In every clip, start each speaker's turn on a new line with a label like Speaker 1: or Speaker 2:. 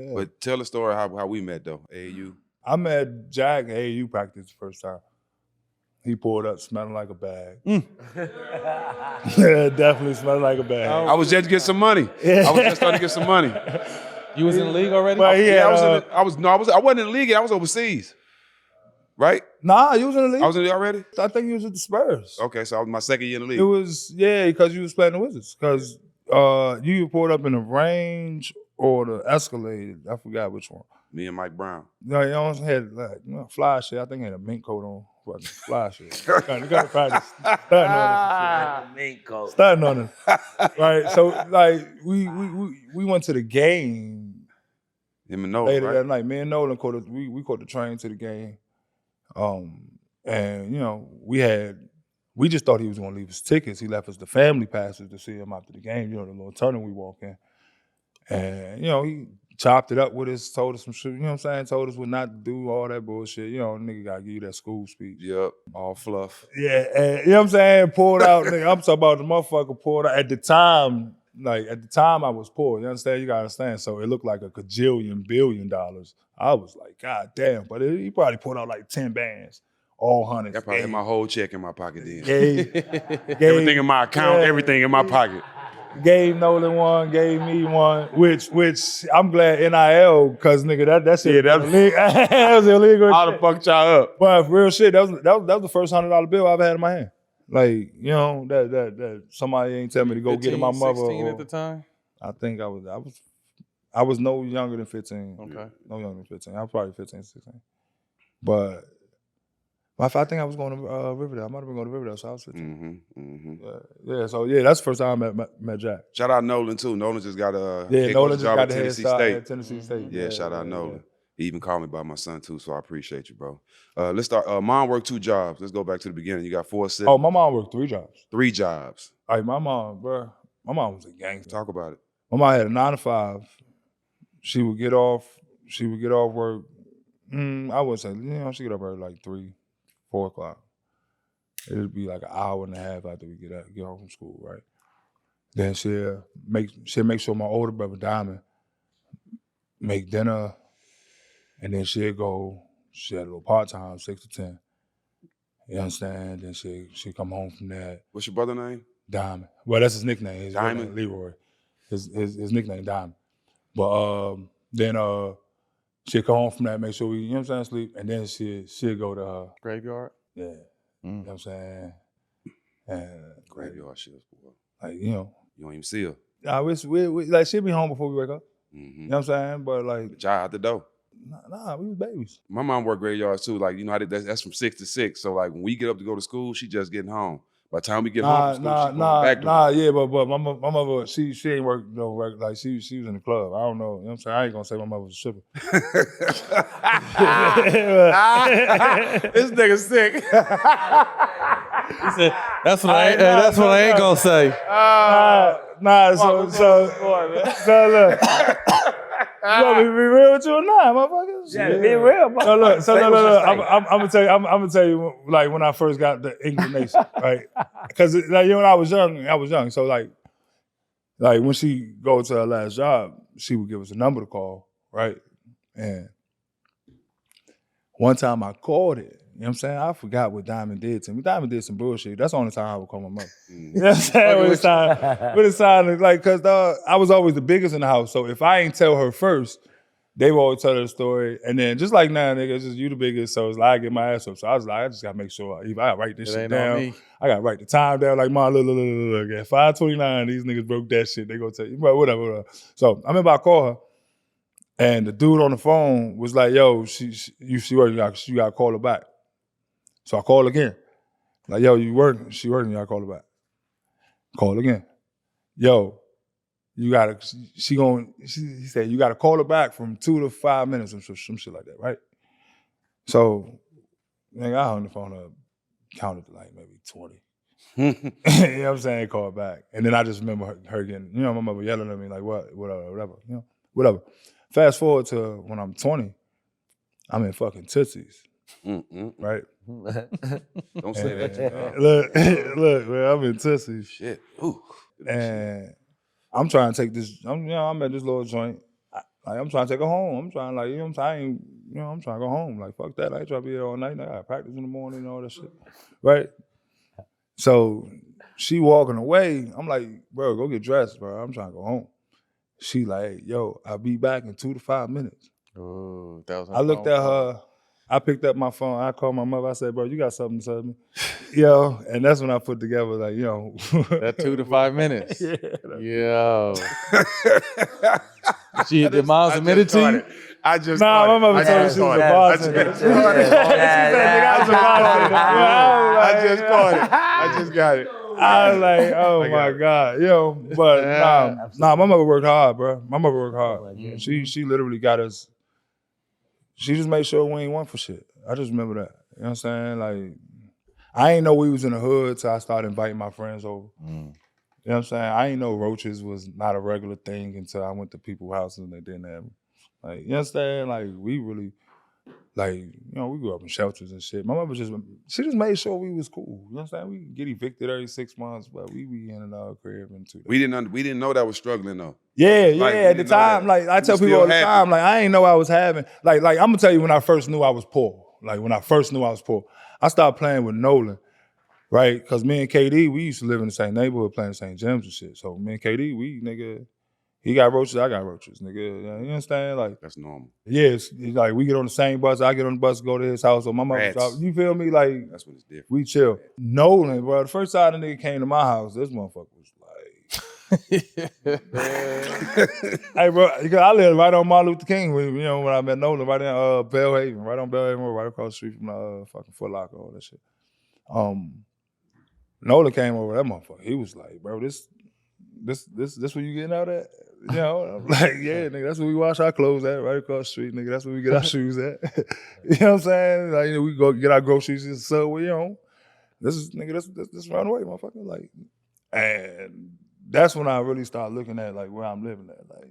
Speaker 1: Yeah.
Speaker 2: But tell the story how we met though. AAU.
Speaker 1: I met Jack at AAU practice the first time. He pulled up smelling like a bag. Yeah, definitely smelling like a bag.
Speaker 2: I was just to get some money. I was just starting to get some money.
Speaker 3: You was in the league already?
Speaker 1: But
Speaker 2: I wasn't in the league. I was overseas. Right?
Speaker 1: Nah, you was in the league.
Speaker 2: I was in the league already?
Speaker 1: I think you was at the Spurs.
Speaker 2: Okay, so I was my second year in the league.
Speaker 1: It was, because you was playing the Wizards. Because you pulled up in the Range or the Escalade. I forgot which one.
Speaker 2: Me and Mike Brown.
Speaker 1: No, you almost had fly shit. I think I had a mink coat on. Fucking fly shit. You gotta practice stunting on it.
Speaker 4: Mink coat.
Speaker 1: Stunting on it. Right. So like we went to the game.
Speaker 2: Him and Nolan,
Speaker 1: later
Speaker 2: right?
Speaker 1: that night. Me and Nolan we caught the train to the game. And we just thought he was gonna leave his tickets. He left us the family passes to see him after the game, the little tunnel we walk in. And, he chopped it up with us, told us some shit, you know what I'm saying? Told us what not to do, all that bullshit. Nigga gotta give you that school speech.
Speaker 2: Yep, all fluff.
Speaker 1: Yeah, and, you know what I'm saying? Pulled out, nigga. I'm talking about the motherfucker pulled out. At the time I was poor, you understand? You gotta understand. So it looked like $1 gajillion billion. I was like, God damn. But he probably pulled out like 10 bands, all hundreds.
Speaker 2: I probably had my whole check in my pocket then.
Speaker 1: Gave
Speaker 2: everything in my account, everything in my pocket.
Speaker 1: Gave Nolan one, gave me one, which I'm glad NIL, because nigga, that shit that was illegal.
Speaker 2: I'd have fucked y'all up.
Speaker 1: But for real shit, that was the first $100 bill I've had in my hand. Like, that somebody ain't tell me to go
Speaker 3: 15,
Speaker 1: get in my mother.
Speaker 3: 16 at the time?
Speaker 1: I think I was no younger than 15.
Speaker 3: Okay.
Speaker 1: No younger than 15. I was probably 15, 16. But I think I was going to Riverdale. I might have been going to Riverdale, so I was 15. So that's the first time I met Jack.
Speaker 2: Shout out Nolan too. Nolan just got a
Speaker 1: Nolan just got the head
Speaker 2: Tennessee
Speaker 1: start
Speaker 2: State.
Speaker 1: at Tennessee State.
Speaker 2: Yeah, shout out Nolan. Yeah. He even called me by my son too, so I appreciate you, bro. Let's start. Mom worked 2 jobs. Let's go back to the beginning. You got 4 siblings.
Speaker 1: Oh, my mom worked 3 jobs.
Speaker 2: 3 jobs.
Speaker 1: All right, my mom was a gangster.
Speaker 2: Talk about it.
Speaker 1: My mom had a 9 to 5. She would get off work. I would say, she get up early like 3, 4 o'clock. It'd be like an hour and a half after we get home from school, right? Then she'll make sure my older brother Diamond make dinner, and then she had a little part-time, 6 to 10. You understand? Then she'll come home from that.
Speaker 2: What's your brother's name?
Speaker 1: Diamond. Well, that's his nickname. His
Speaker 2: Diamond?
Speaker 1: Nickname, Leroy. His nickname, Diamond. But then she'll come home from that, make sure we, sleep, and then she'll go to
Speaker 3: graveyard?
Speaker 1: Yeah. You know what I'm saying? And
Speaker 2: graveyard shifts, boy.
Speaker 1: Like,
Speaker 2: you don't even see her.
Speaker 1: Like, she'll be home before we wake up.
Speaker 2: Mm-hmm.
Speaker 1: You know what I'm saying? But like,
Speaker 2: child out the door.
Speaker 1: Nah, we was babies.
Speaker 2: My mom worked graveyards too. Like, how that's from 6 to 6. So like when we get up to go to school, she just getting home. By the time we get home from school, she going back to work.
Speaker 1: But my mother, she ain't work like she was in the club. I don't know. You know what I'm saying? I ain't gonna say my mother was a stripper.
Speaker 2: This nigga sick.
Speaker 3: He said, that's what I ain't gonna say.
Speaker 1: So look. You want me to be real with you or not, motherfuckers?
Speaker 4: Yeah, be real.
Speaker 1: No, look. I'm gonna tell you, like when I first got the inclination, right? Because when I was young. So like when she go to her last job, she would give us a number to call, right? And one time I called it. You know what I'm saying? I forgot what Diamond did to me. Diamond did some bullshit. That's the only time I would call my mother. You know what I'm saying? When it's time, like, because I was always the biggest in the house. So if I ain't tell her first, they will always tell her the story. And then just like now, nigga, it's just you the biggest. So it's like I get my ass up. So I was like, I just got to make sure I gotta write this shit down. I got to write the time down. Like, Mom, look. At 5:29, these niggas broke that shit. They gonna tell you, but whatever. So I remember I called her. And the dude on the phone was like, yo, she working, you got to call her back. So I called again. Like, yo, you working? She working, you got to call her back. Call again. Yo, you got to, he said, you got to call her back from 2 to 5 minutes or some shit like that, right? So, nigga, I hung the phone up, counted to like maybe 20. You know what I'm saying? Call her back. And then I just remember her getting, my mother yelling at me like, whatever. Fast forward to when I'm 20, I'm in fucking Tootsie's, right?
Speaker 2: Don't say that.
Speaker 1: Look, man, I'm in Tootsie's.
Speaker 2: Shit. Ooh.
Speaker 1: And I'm trying to take this, I'm at this little joint. Like, I'm trying to take her home. I'm trying, like, you know what I'm saying? I'm trying to go home. Like, fuck that. I ain't trying to be here all night. I got practice in the morning and all that shit. Right? So she walking away. I'm like, bro, go get dressed, bro. I'm trying to go home. She like, yo, I'll be back in 2 to 5 minutes.
Speaker 3: Oh, that was
Speaker 1: I looked at her. I picked up my phone. I called my mother. I said, bro, you got something to tell me? Yo, and that's when I put together, like,
Speaker 3: that 2 to 5 minutes.
Speaker 1: Yeah.
Speaker 3: Yo. Did moms admit it to you?
Speaker 2: I just
Speaker 1: my mother told me she was a bartender.
Speaker 2: I just caught it. I just got it.
Speaker 1: I was like, oh my God. But my mother worked hard, bro. My mother worked hard. She literally got us. She just made sure we ain't want for shit. I just remember that. You know what I'm saying? Like, I ain't know we was in the hood till I started inviting my friends over. You know what I'm saying? I ain't know roaches was not a regular thing until I went to people's houses and they didn't have them. Like, you know what I'm saying? Like, we really, like, we grew up in shelters and shit. My mother she just made sure we was cool. You know what I'm saying? We get evicted every 6 months, but we be in and out of crib in 2 days.
Speaker 2: We didn't know that was struggling though.
Speaker 1: Yeah, at the time, like, I tell people all the time, like, I ain't know I was having, like, I'm gonna tell you when I first knew I was poor. Like, when I first knew I was poor, I started playing with Nolan, right? Because me and KD, we used to live in the same neighborhood playing the same gyms and shit. So me and KD, he got roaches, I got roaches, nigga. You understand? Like,
Speaker 2: that's normal.
Speaker 1: Yeah, it's like we get on the same bus, I get on the bus, go to his house, or my mother drop. You feel me? Like,
Speaker 2: that's what it's different.
Speaker 1: We chill. Nolan, bro, the first time the nigga came to my house, this motherfucker was like, hey, bro, I live right on Martin Luther King. When I met Nolan, right in Bellhaven, right on Bellhaven, right across the street from the fucking Foot Locker, all that shit. Nolan came over, that motherfucker. He was like, bro, this where you getting out at? I'm like, yeah, nigga, that's where we wash our clothes at, right across the street, nigga. That's where we get our shoes at. You know what I'm saying? Like, we go get our groceries in the subway, this runway, motherfucker. Like, and that's when I really started looking at, like, where I'm living at. Like,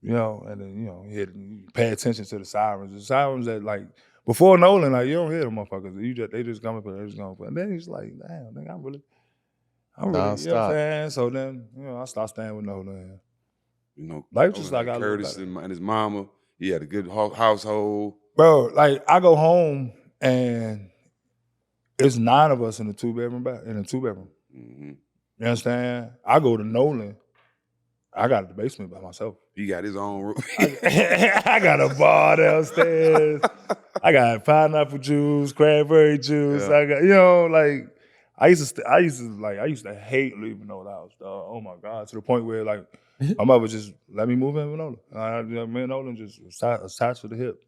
Speaker 1: and then, you pay attention to the sirens. The sirens that, like, before Nolan, like, you don't hear them motherfuckers. They just come up and they just go. And then he's like, damn, nigga, I'm really, you know what I'm saying? So then, I started staying with Nolan. Life just like I
Speaker 2: Curtis and his mama, he had a good household.
Speaker 1: Bro, like, I go home and it's 9 of us in a 2-bedroom. Mm-hmm. You understand? I go to Nolan. I got the basement by myself.
Speaker 2: He got his own room.
Speaker 1: I got a bar downstairs. I got pineapple juice, cranberry juice. Yeah. I got, like, I used to hate leaving Nolan house, dog. Oh my God, to the point where, like, my mother just let me move in with Nolan. Me and Nolan just attached to the hip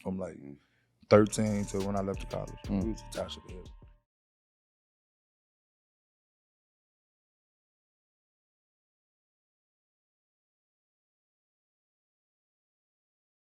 Speaker 1: from like 13 to when I left to college. We was attached to the hip.